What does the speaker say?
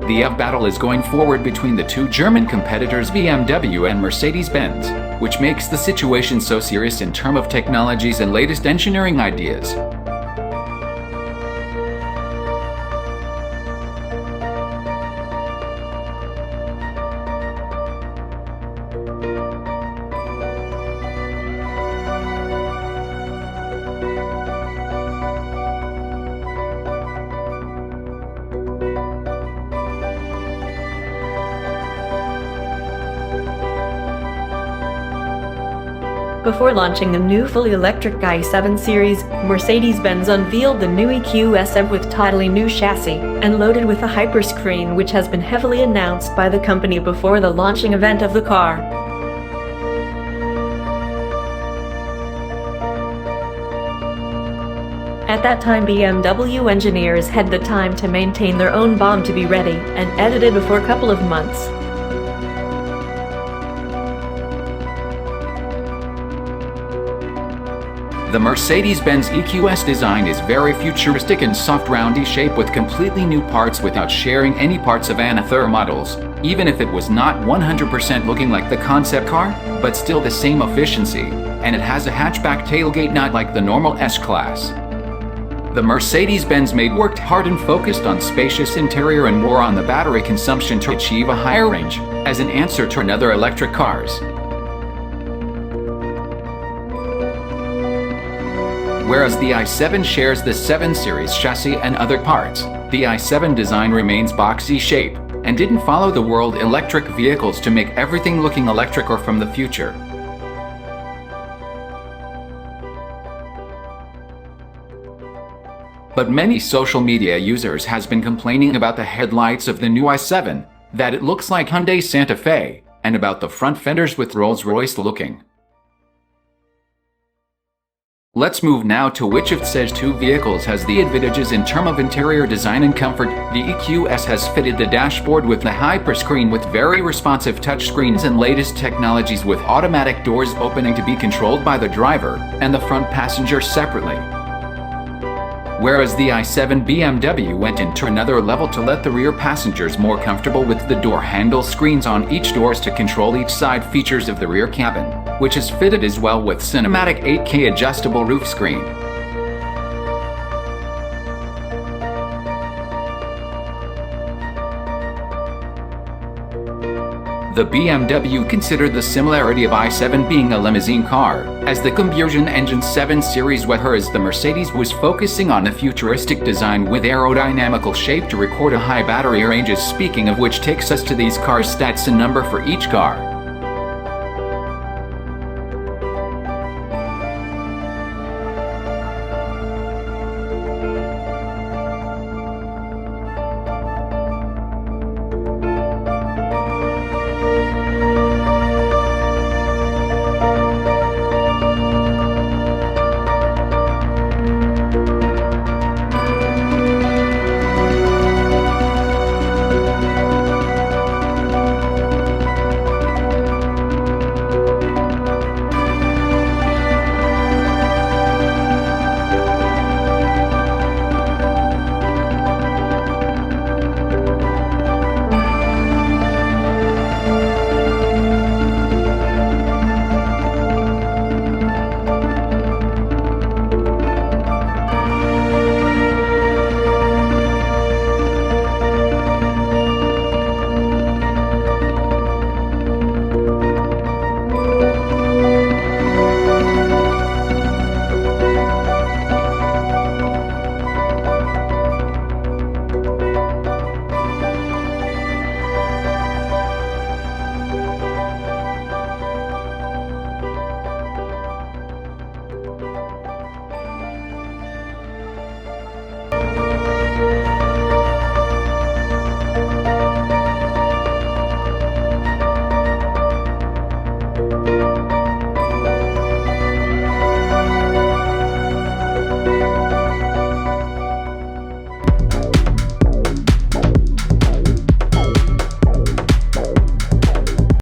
The EV battle is going forward between the two German competitors BMW and Mercedes-Benz, which makes the situation so serious in terms of technologies and latest engineering ideas. Before launching the new fully electric i7 series, Mercedes-Benz unveiled the new EQS EV with totally new chassis and loaded with a hyperscreen, which has been heavily announced by the company before the launching event of the car. At that time, BMW engineers had the time to maintain their own BOM to be ready and edited for a couple of months. The Mercedes-Benz EQS design is very futuristic and soft roundy shape with completely new parts without sharing any parts of other models, even if it was not 100% looking like the concept car, but still the same efficiency, and it has a hatchback tailgate not like the normal S-Class. The Mercedes-Benz worked hard and focused on spacious interior and more on the battery consumption to achieve a higher range, as an answer to other electric cars. Whereas the i7 shares the 7 Series chassis and other parts, the i7 design remains boxy shape and didn't follow the world electric vehicles to make everything looking electric or from the future. But many social media users has been complaining about the headlights of the new i7, that it looks like Hyundai Santa Fe, and about the front fenders with Rolls-Royce looking. Let's move now to which of these two vehicles has the advantages in terms of interior design and comfort. The EQS has fitted the dashboard with the hyperscreen with very responsive touchscreens and latest technologies with automatic doors opening to be controlled by the driver and the front passenger separately. Whereas the i7 BMW went into another level to let the rear passengers more comfortable with the door handle screens on each doors to control each side features of the rear cabin, which is fitted as well with cinematic 8K adjustable roof screen. The BMW considered the similarity of i7 being a limousine car, as the combustion engine 7 Series whereas the Mercedes was focusing on a futuristic design with aerodynamical shape to record a high battery ranges, speaking of which takes us to these cars' stats and number for each car.